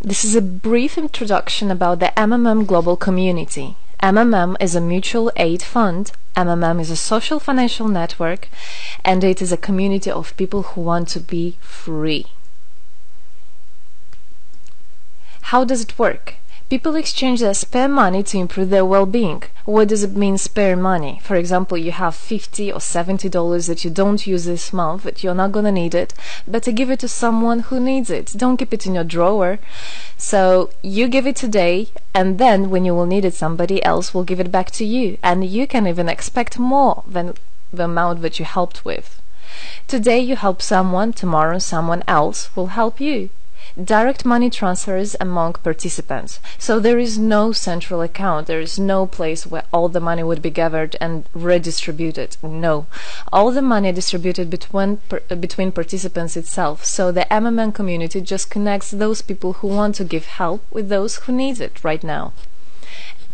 This is a brief introduction about the MMM Global Community. MMM is a mutual aid fund. MMM is a social financial network, and it is a community of people who want to be free. How does it work? People exchange their spare money to improve their well-being. What does it mean, spare money? For example, you have $50 or $70 that you don't use this month, that you're not gonna need it. Better give it to someone who needs it. Don't keep it in your drawer. So you give it today, and then when you will need it, somebody else will give it back to you. And you can even expect more than the amount that you helped with. Today you help someone, tomorrow someone else will help you. Direct money transfers among participants. So there is no central account, there is no place where all the money would be gathered and redistributed. No. All the money distributed between participants itself. So the MMM community just connects those people who want to give help with those who need it right now.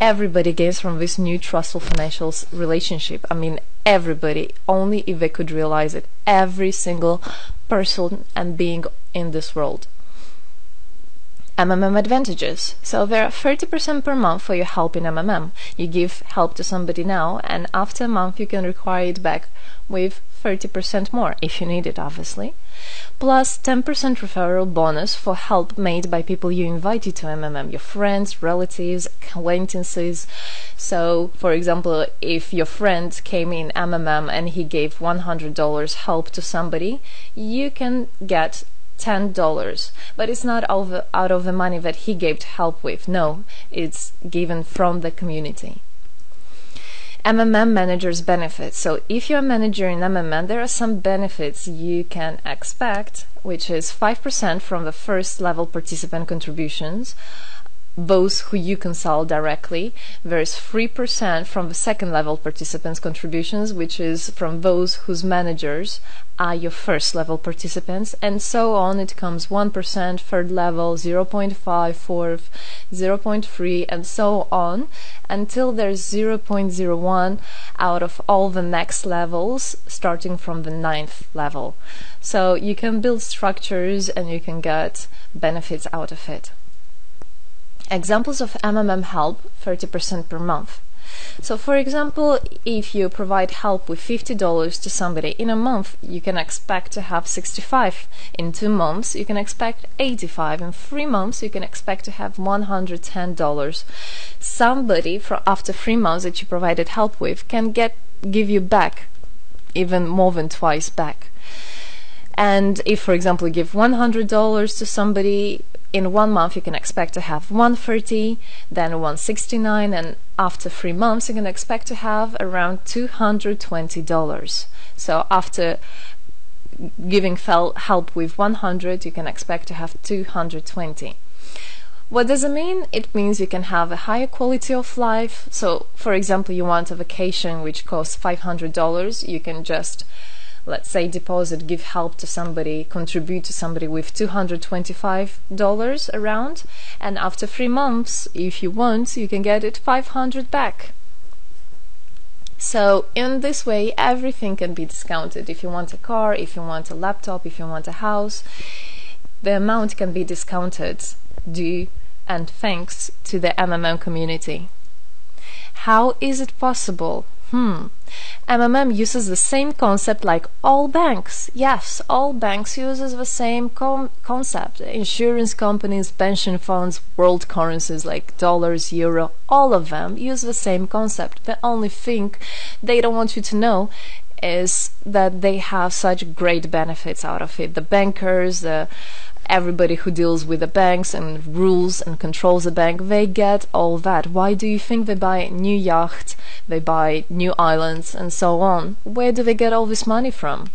Everybody gains from this new trustful financial relationship. I mean, everybody, only if they could realize it. Every single person and being in this world. MMM advantages. So there are 30% per month for your help in MMM. You give help to somebody now, and after a month you can require it back with 30% more, if you need it, obviously. Plus 10% referral bonus for help made by people you invited to MMM, your friends, relatives, acquaintances. So, for example, if your friend came in MMM and he gave $100 help to somebody, you can get $10, but it's not out of the money that he gave help with. No, it's given from the community. MMM managers benefits. So if you're a manager in MMM, there are some benefits you can expect, which is 5% from the first level participant contributions, those who you consult directly. There's 3% from the second level participants contributions, which is from those whose managers are your first level participants, and so on. It comes 1%, third level, 0.5, fourth, 0.3, and so on, until there's 0.01 out of all the next levels, starting from the 9th level. So you can build structures and you can get benefits out of it. Examples of MMM help, 30% per month. So for example, if you provide help with $50 to somebody in a month, you can expect to have 65. In 2 months, you can expect 85. In 3 months, you can expect to have $110. Somebody after 3 months that you provided help with can give you back even more than twice back. And if, for example, you give $100 to somebody, in 1 month you can expect to have $130, then $169, and after 3 months you can expect to have around $220. So after giving help with 100, you can expect to have 220. What does it mean? It means you can have a higher quality of life. So for example, you want a vacation which costs $500, you can just, let's say, deposit, give help to somebody, contribute to somebody with $225 around, and after 3 months, if you want, you can get it $500 back. So in this way, everything can be discounted. If you want a car, if you want a laptop, if you want a house, the amount can be discounted due and thanks to the MMM community. How is it possible? MMM uses the same concept like all banks. Yes, all banks uses the same concept. Insurance companies, pension funds, world currencies like dollars, euro, all of them use the same concept. The only thing they don't want you to know is that they have such great benefits out of it. The bankers, everybody who deals with the banks and rules and controls the bank, they get all that. Why do you think they buy new yachts, they buy new islands, and so on? Where do they get all this money from?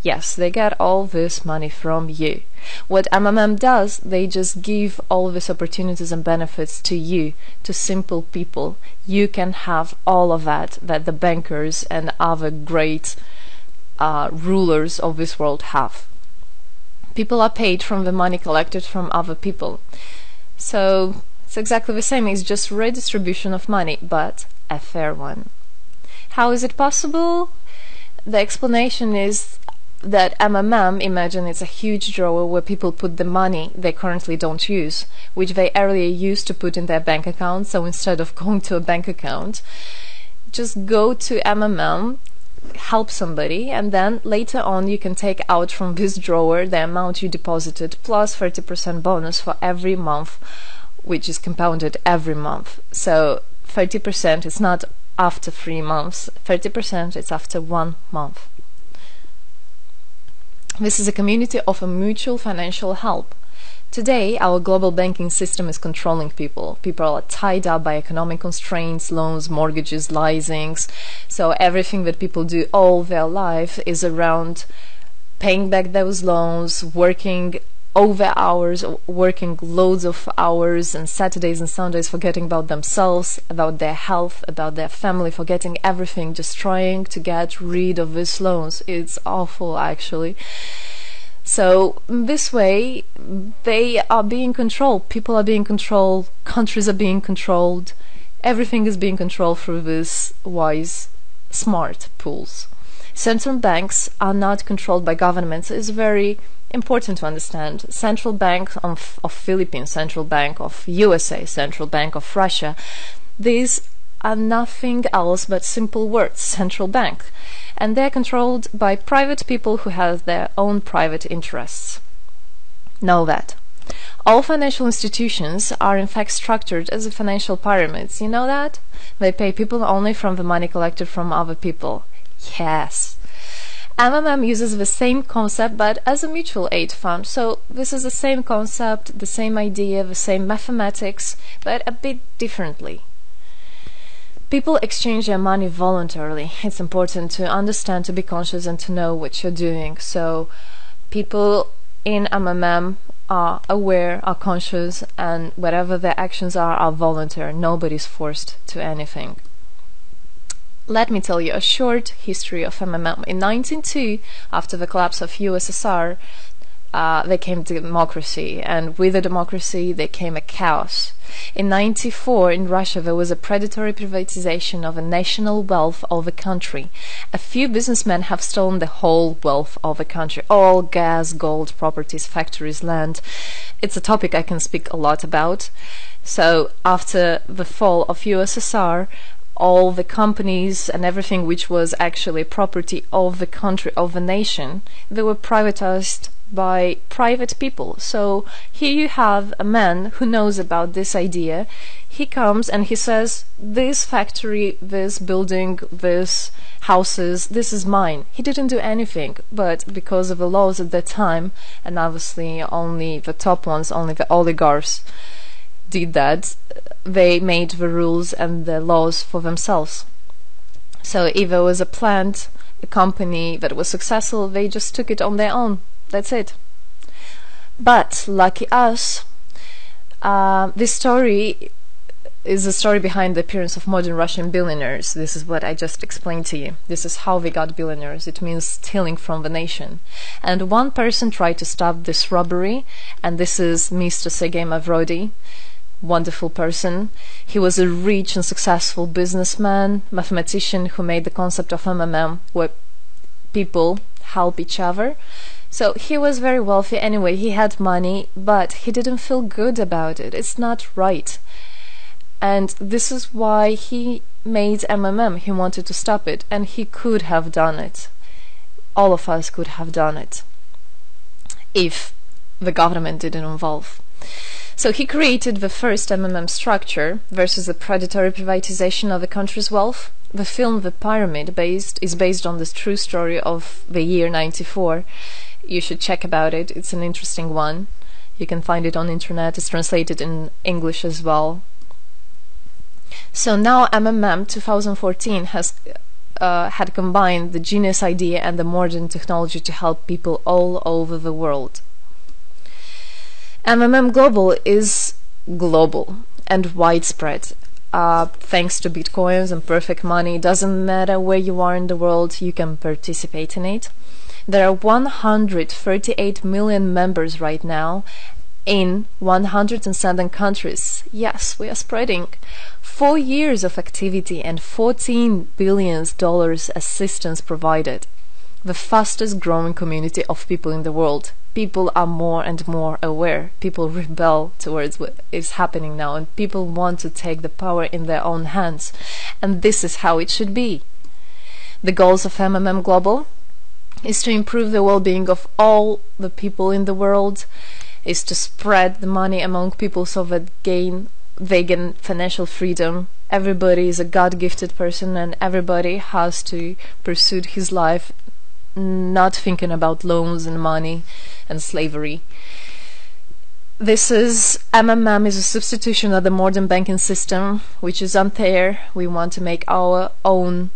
Yes, they get all this money from you. What MMM does, they just give all these opportunities and benefits to you, to simple people. You can have all of that the bankers and other great rulers of this world have. People are paid from the money collected from other people. So it's exactly the same. It's just redistribution of money, but a fair one. How is it possible? The explanation is that MMM, imagine it's a huge drawer where people put the money they currently don't use, which they earlier used to put in their bank account. So instead of going to a bank account, just go to MMM, help somebody, and then later on you can take out from this drawer the amount you deposited plus 30% bonus for every month, which is compounded every month. So 30% is not after 3 months, 30% is after 1 month. This is a community of a mutual financial help. Today, our global banking system is controlling people. People are tied up by economic constraints, loans, mortgages, leasings. So everything that people do all their life is around paying back those loans, working over hours, working loads of hours, and Saturdays and Sundays forgetting about themselves, about their health, about their family, forgetting everything, just trying to get rid of these loans. It's awful, actually. So this way, they are being controlled. People are being controlled. Countries are being controlled. Everything is being controlled through these wise, smart pools. Central banks are not controlled by governments. It's very important to understand. Central Bank of Philippines, Central Bank of USA, Central Bank of Russia. These are nothing else but simple words, central bank. And they're controlled by private people who have their own private interests. Know that. All financial institutions are in fact structured as financial pyramids. You know that? They pay people only from the money collected from other people. Yes. MMM uses the same concept but as a mutual aid fund. So this is the same concept, the same idea, the same mathematics, but a bit differently. People exchange their money voluntarily. It's important to understand, to be conscious, and to know what you're doing. So people in MMM are aware, are conscious, and whatever their actions are voluntary. Nobody's forced to anything. Let me tell you a short history of MMM. In 1902, after the collapse of USSR, there came democracy, and with the democracy there came a chaos. In 1994, in Russia, there was a predatory privatization of a national wealth of the country. A few businessmen have stolen the whole wealth of the country, all gas, gold, properties, factories, land. It's a topic I can speak a lot about. So after the fall of USSR, all the companies and everything which was actually property of the country, of the nation, they were privatized by private people. So here you have a man who knows about this idea. He comes and he says, this factory, this building, this houses, this is mine. He didn't do anything, but because of the laws at that time, and obviously only the top ones, only the oligarchs did that, they made the rules and the laws for themselves. So if there was a plant, a company that was successful, they just took it on their own. That's it. But lucky us, this story is the story behind the appearance of modern Russian billionaires. This is what I just explained to you. This is how they got billionaires. It means stealing from the nation. And one person tried to stop this robbery, and this is Mr. Sergei Mavrodi. Wonderful person. He was a rich and successful businessman, mathematician who made the concept of MMM, where people help each other. So he was very wealthy anyway, he had money, but he didn't feel good about it. It's not right. And this is why he made MMM. He wanted to stop it, and he could have done it. All of us could have done it if the government didn't involve. So he created the first MMM structure versus the predatory privatization of the country's wealth. The film The Pyramid is based on this true story of the year 94. You should check about it. It's an interesting one. You can find it on the internet. It's translated in English as well. So now MMM 2014 has had combined the genius idea and the modern technology to help people all over the world. MMM Global is global and widespread. Thanks to Bitcoins and perfect money, doesn't matter where you are in the world, you can participate in it. There are 138 million members right now in 107 countries. Yes, we are spreading. 4 years of activity and $14 billion assistance provided. the fastest growing community of people in the world. People are more and more aware. People rebel towards what is happening now, and people want to take the power in their own hands. And this is how it should be. The goals of MMM Global is to improve the well-being of all the people in the world, is to spread the money among people so that they gain financial freedom. Everybody is a God-gifted person, and everybody has to pursue his life not thinking about loans and money and slavery. This is MMM is a substitution of the modern banking system, which is unfair. We want to make our own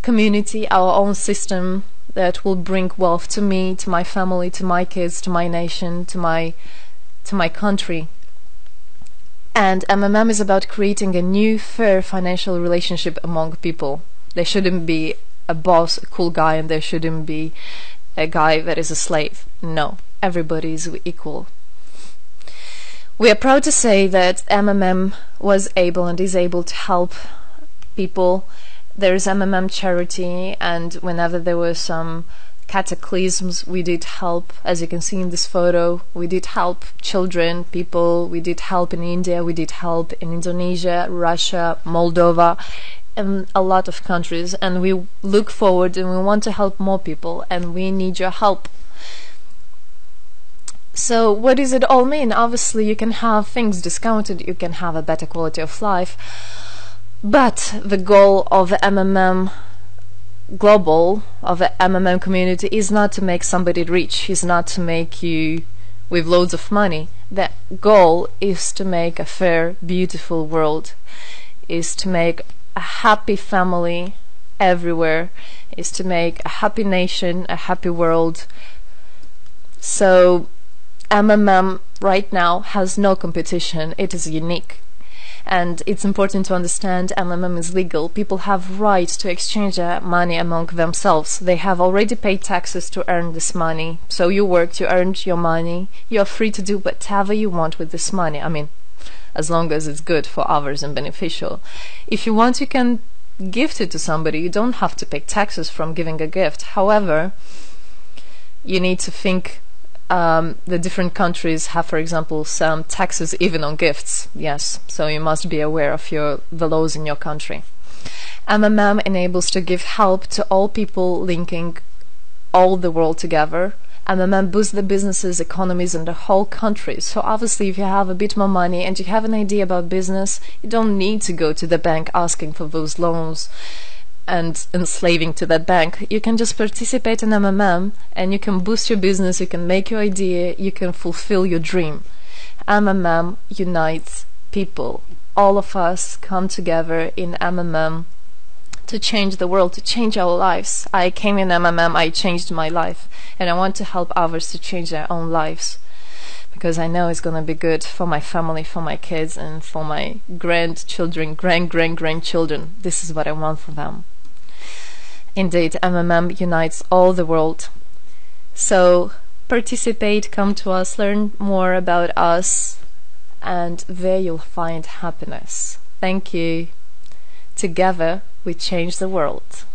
community, our own system that will bring wealth to me, to my family, to my kids, to my nation, to my country. And MMM is about creating a new fair financial relationship among people. There shouldn't be a boss, a cool guy, and there shouldn't be a guy that is a slave. No, everybody is equal. We are proud to say that MMM was able and is able to help people. There is MMM charity, and whenever there were some cataclysms, we did help. As you can see in this photo, we did help children, people. We did help in India, we did help in Indonesia, Russia, Moldova, and a lot of countries, and we look forward and we want to help more people, and we need your help. So what does it all mean? Obviously you can have things discounted, you can have a better quality of life, but the goal of the MMM Global, of the MMM community, is not to make somebody rich, is not to make you with loads of money. The goal is to make a fair, beautiful world, is to make a happy family everywhere, is to make a happy nation, a happy world. So MMM right now has no competition, it is unique. And it's important to understand MMM is legal. People have right to exchange their money among themselves. They have already paid taxes to earn this money. So you worked, you earned your money, you are free to do whatever you want with this money. I mean, as long as it's good for others and beneficial. If you want, you can gift it to somebody. You don't have to pay taxes from giving a gift. However, you need to think the different countries have, for example, some taxes even on gifts. Yes, so you must be aware of the laws in your country. MMM enables to give help to all people, linking all the world together. MMM boosts the businesses, economies, and the whole country. So obviously if you have a bit more money and you have an idea about business, you don't need to go to the bank asking for those loans and enslaving to that bank. You can just participate in MMM and you can boost your business, you can make your idea, you can fulfill your dream. MMM unites people. All of us come together in MMM to change the world, to change our lives. I came in MMM, I changed my life, and I want to help others to change their own lives, because I know it's going to be good for my family, for my kids, and for my grandchildren, grandchildren. This is what I want for them. Indeed, MMM unites all the world. So participate, come to us, learn more about us, and there you'll find happiness. Thank you. Together we change the world.